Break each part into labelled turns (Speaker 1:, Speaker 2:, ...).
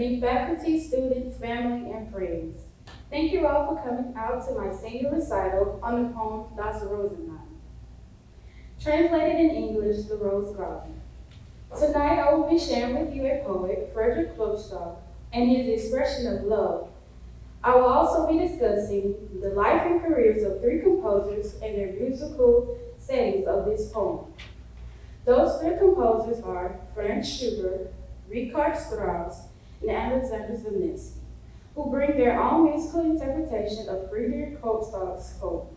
Speaker 1: evening, faculty, students, family, and friends. Thank you all for coming out to my senior recital on the poem Das Rosenland, translated in English, The Rose Garden. Tonight I will be sharing with you a poet, Frederick Klopstock, and his expression of love. I will also be discussing the life and careers of three composers and their musical settings of this poem. Those three composers are Franz Schubert, Richard Strauss, and Alexander Zaminski, who bring their own musical interpretation of Frederick Klopstock's poem.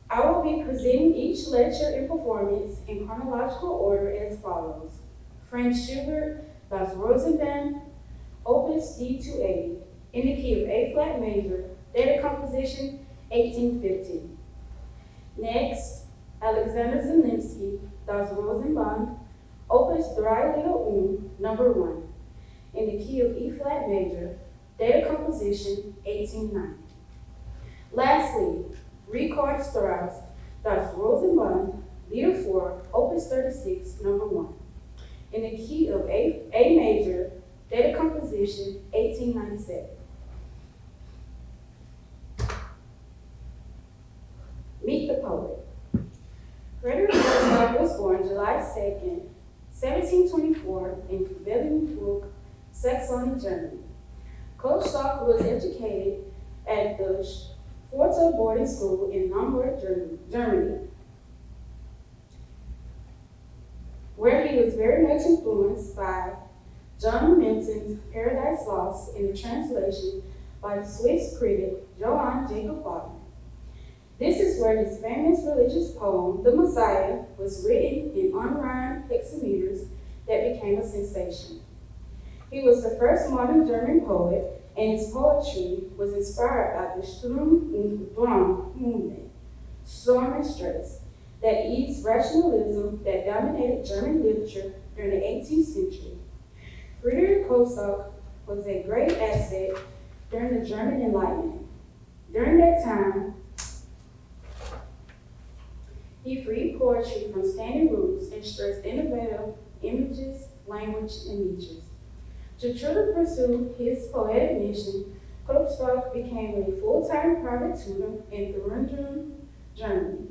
Speaker 1: I will be presenting each lecture and performance in chronological order as follows. Franz Schubert, Das Rosenband, Opus D-280, in the key of A-flat major, date of composition 1850. Next, Alexander Zaminski, Das Rosenband, Opus 3 number 1, in the key of E-flat major, date of composition 1890. Lastly, Richard Strauss, Das Rosenband, Lieder 4, Opus 36, number 1, in the key of A major, date of composition 1897. Meet the poet. Frederick Klopstock was born July 2nd, 1724 in Wellenbrook, Saxony, Germany. Klopstock was educated at the Forta boarding school in Hamburg, Germany, where he was very much influenced by John Milton's Paradise Lost in the translation by the Swiss critic Johann Jacob Wagner. This is where his famous religious poem, The Messiah, was written in unrhymed hexameters that became a sensation. He was the first modern German poet, and his poetry was inspired by the Sturm und Drang movement, storm and stress, that eased rationalism that dominated German literature during the 18th century. Frederick Klopstock was a great asset during the German Enlightenment. During that time, he freed poetry from standing rules and stressed innovative images, language, and niches. To truly pursue his poetic mission, Klopstock became a full-time private tutor in Thuringen, Germany.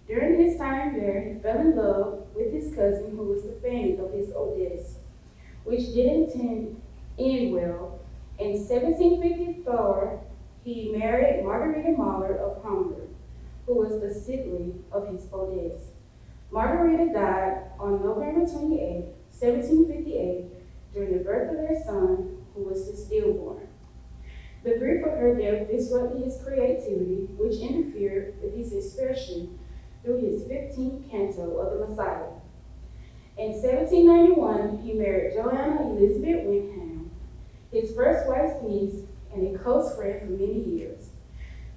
Speaker 1: During his time there, he fell in love with his cousin, who was the fan of his Odess, which didn't end well. In 1754, he married Margarita Mahler of Hamburg, who was the Sibylle of his Odess. Margarita died on November 28, 1758, during the birth of their son, who was stillborn. The grief of her death disrupted his creativity, which interfered with his expression through his 15th canto of the Messiah. In 1791, he married Joanna Elizabeth Wingham, his first wife's niece and a close friend for many years.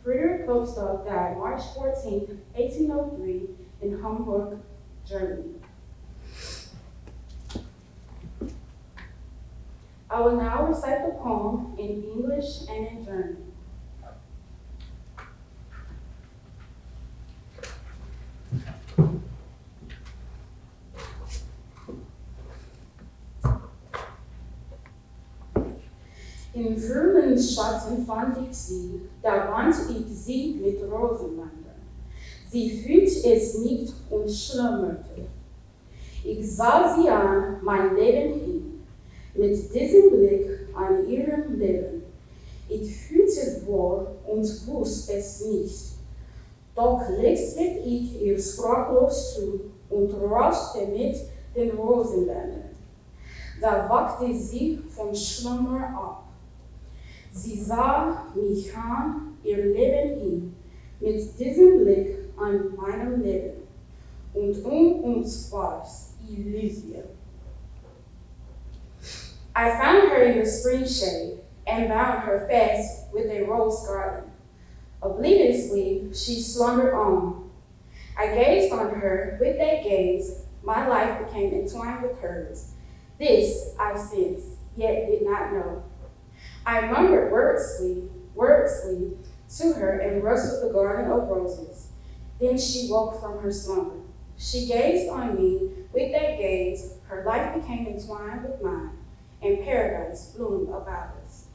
Speaker 1: Frederick Klopstock died March 14, 1803, in Hamburg, Germany. I will now recite the poem in English and in German. Im Frühlingsschatten fand ich sie, da wand ich sie mit Rosenbändern. Sie fühlt es nicht und schlummerte. Ich sah sie an, mein Leben hin, mit diesem Blick an ihrem Leben. Ich fühlte wohl und wusste es nicht. Doch legte ich ihr sprachlos zu und rauschte mit den Rosenbändern. Da wachte sie vom Schlummer ab. Sie sah mich an, ihr Leben hin, mit diesem Blick an meinem Leben. Und uns war's Illusion. I found her in the spring shade and bound her fast with a rose garland. Obliviously, she slumbered on. I gazed on her with that gaze, my life became entwined with hers. This I sensed, yet did not know. I murmured wordlessly to her and rustled the garden of roses. Then she woke from her slumber. She gazed on me. With that gaze, her life became entwined with mine, and paradise bloomed about us.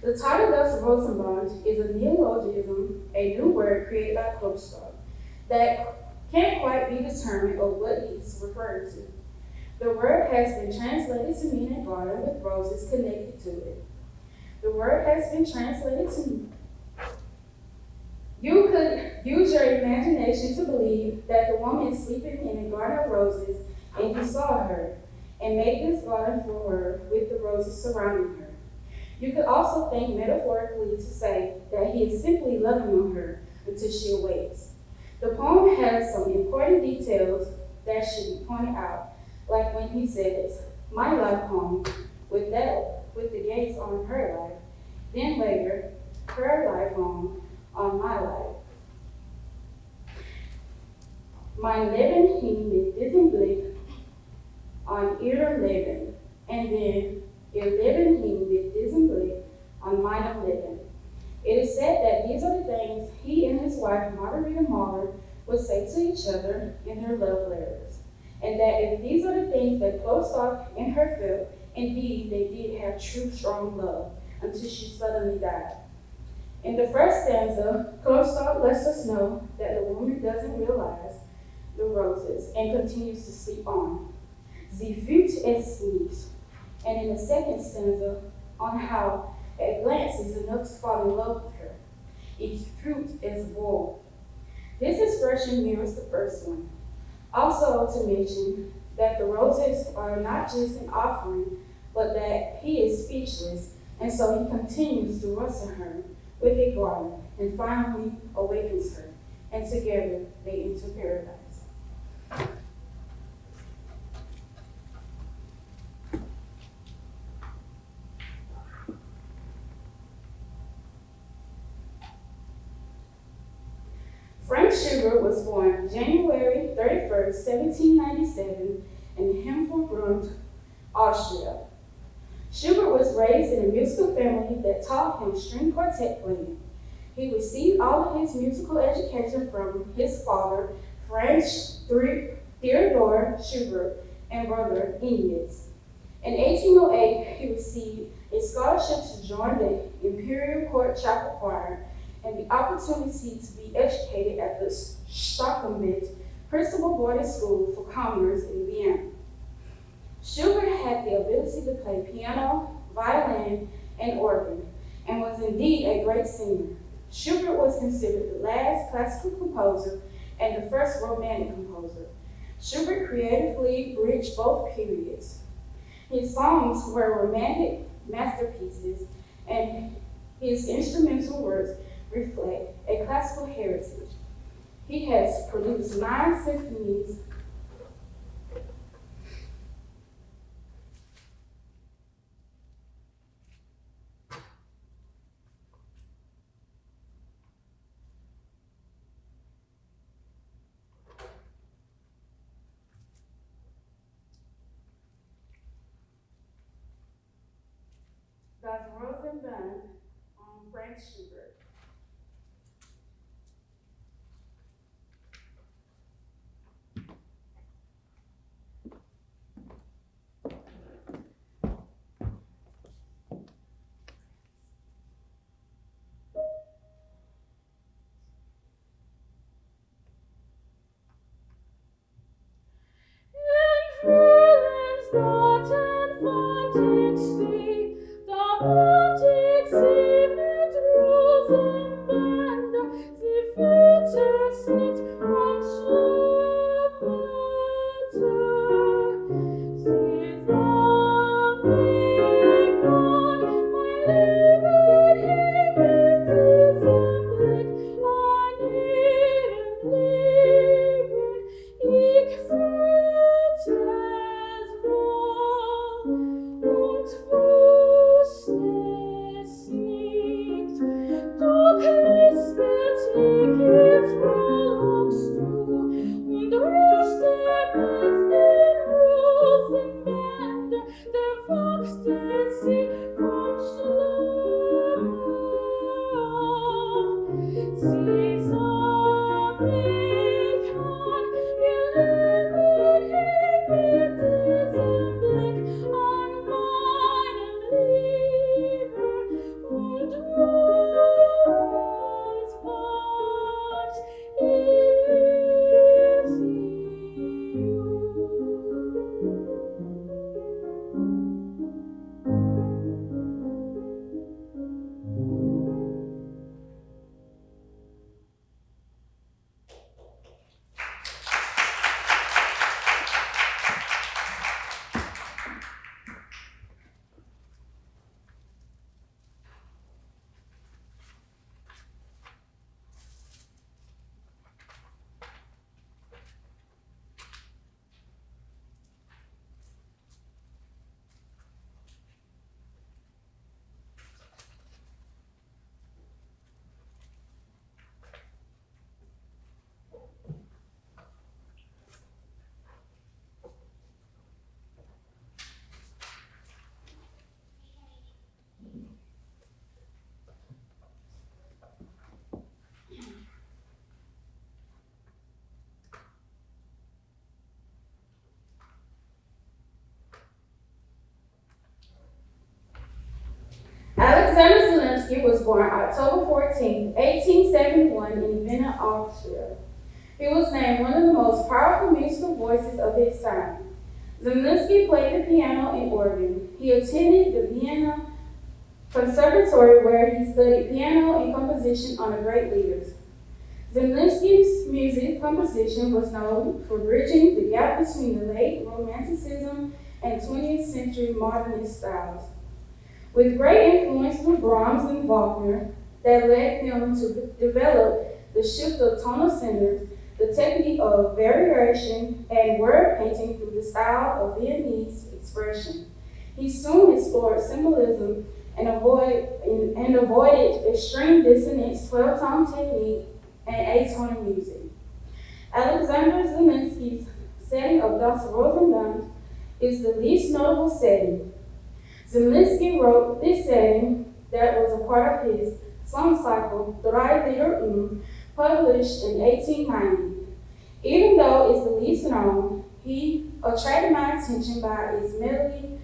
Speaker 1: The title Das Rosenband is a neologism, a new word created by Klopstock, that can't quite be determined of what it's referred to. The word has been translated to mean a garden with roses connected to it. The word has been translated to. You could use your imagination to believe that the woman is sleeping in a garden of roses and you saw her and made this garden for her with the roses surrounding her. You could also think metaphorically to say that he is simply loving on her until she awakes. The poem has some important details that should be pointed out, like when he says, "My life home," with the gaze on her life, then later, her life home on my life. Mein Leben hing mit diesem Blick on ihrem Leben, and then ihr Leben hing mit diesem Blick on meinem Leben. It is said that these are the things he and his wife, Margarita Mahler, would say to each other in their love letters, and that if these are the things that Klopstock and her felt, indeed they did have true, strong love until she suddenly died. In the first stanza, Klopstock lets us know that the woman doesn't realize the roses and continues to sleep on. Sie fühlt es nicht. And in the second stanza, on how a glance is enough to fall in love with her. Ich fühlt es wohl. This expression mirrors the first one. Also to mention that the roses are not just an offering, but that he is speechless, and so he continues to rustle her with a garland and finally awakens her, and together they enter paradise. Frank Schubert was born January 31st, 1797 in Himmelbrunn, Austria. Schubert was raised in a musical family that taught him string quartet playing. He received all of his musical education from his father, Franz Theodor Schubert, and brother Ines. In 1808, he received a scholarship to join the Imperial Court Chapel Choir and the opportunity to be educated at the Stockholm Principal Boarding School for Commerce in Vienna. Schubert had the ability to play piano, violin, and organ, and was indeed a great singer. Schubert was considered the last classical composer and the first romantic composer. Schubert creatively bridged both periods. His songs were romantic masterpieces, and his instrumental works reflect a classical heritage. He has produced 9 symphonies, Das Rosenband on Frank Schubert.
Speaker 2: Und rüste mit den Rosenbänder der
Speaker 1: born October 14, 1871 in Vienna, Austria. He was named one of the most powerful musical voices of his time. Zaminski played the piano and organ. He attended the Vienna Conservatory where he studied piano and composition under great leaders. Zaminski's music composition was known for bridging the gap between the late Romanticism and 20th century modernist styles. With great influence from Brahms and Wagner that led him to develop the shift of tonal centers, the technique of variation, and word painting through the style of Viennese expression. He soon explored symbolism and avoided extreme dissonance, 12-tone technique, and atonal music. Alexander Zaminski's setting of Das Rosenband is the least notable setting. Zaminski wrote this setting that was a part of his song cycle, Drei Lieder published in 1890. Even though it's the least known, he attracted my attention by its melody.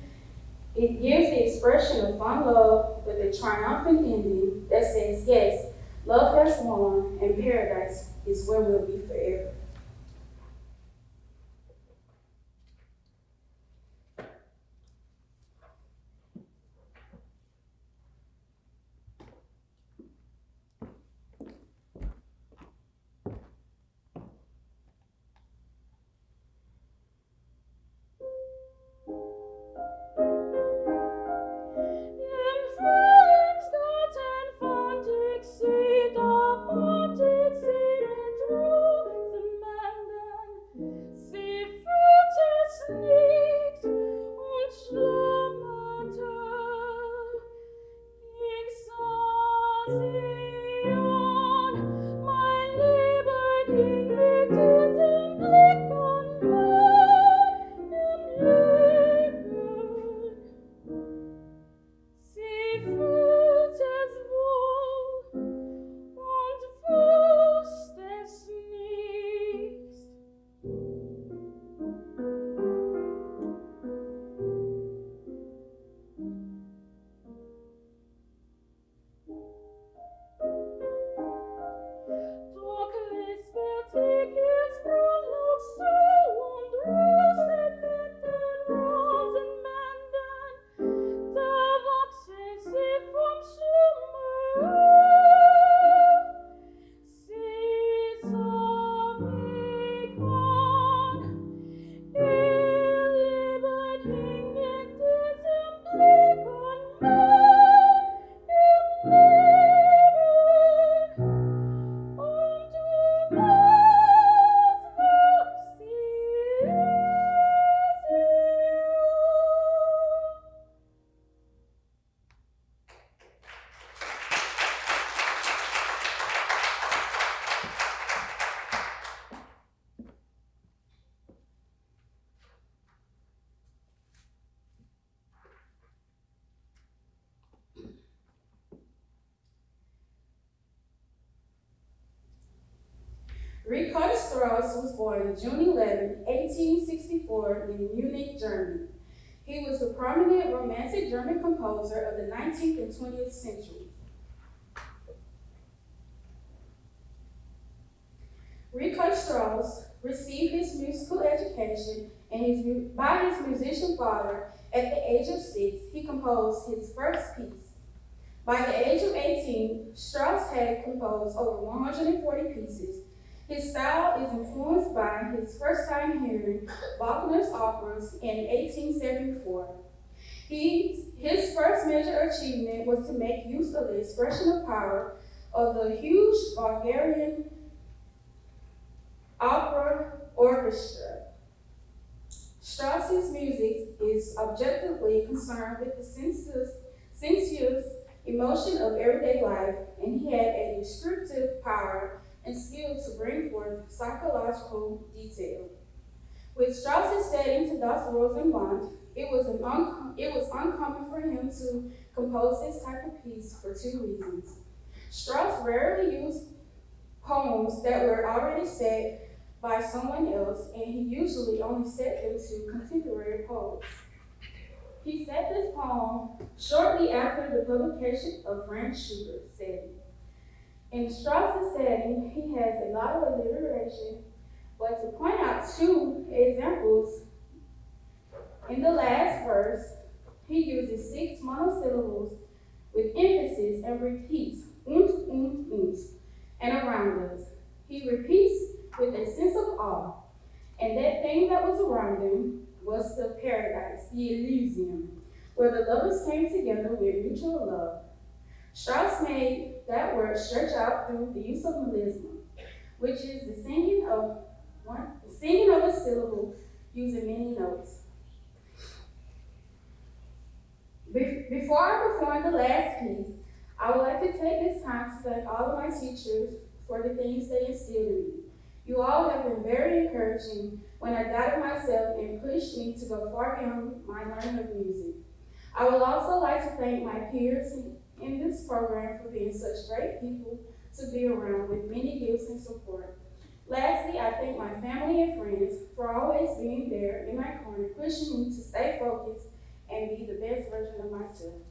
Speaker 1: It gives the expression of fond love with a triumphant ending that says, yes, love has won, and paradise is where we'll be forever. Richard Strauss was born June 11, 1864 in Munich, Germany. He was the prominent Romantic German composer of the 19th and 20th century. Richard Strauss received his musical education by his musician father. At the age of 6, he composed his first piece. By the age of 18, Strauss had composed over 140 pieces. His style is influenced by his first time hearing Wagner's operas in 1874. His first major achievement was to make use of the expressional power of the huge Wagnerian opera orchestra. Strauss's music is objectively concerned with the sensuous emotion of everyday life, and he had a descriptive power and skill to bring forth psychological detail. With Strauss's setting to Das Rosenband, it was uncommon for him to compose this type of piece for 2 reasons. Strauss rarely used poems that were already set by someone else, and he usually only set them to contemporary poets. He set this poem shortly after the publication of Franz Schubert's setting. In Strauss's setting, he has a lot of alliteration, but to point out two examples, in the last verse, he uses 6 monosyllables with emphasis and repeats und, and around us. He repeats with a sense of awe, and that thing that was around him was the paradise, the Elysium, where the lovers came together with mutual love. Strauss made that word stretch out through the use of melisma, which is the singing of a syllable using many notes. Before I perform the last piece, I would like to take this time to thank all of my teachers for the things they instilled in me. You all have been very encouraging when I doubted myself and pushed me to go far beyond my learning of music. I would also like to thank my peers in this program for being such great people to be around with many gifts and support. Lastly, I thank my family and friends for always being there in my corner, pushing me to stay focused and be the best version of myself.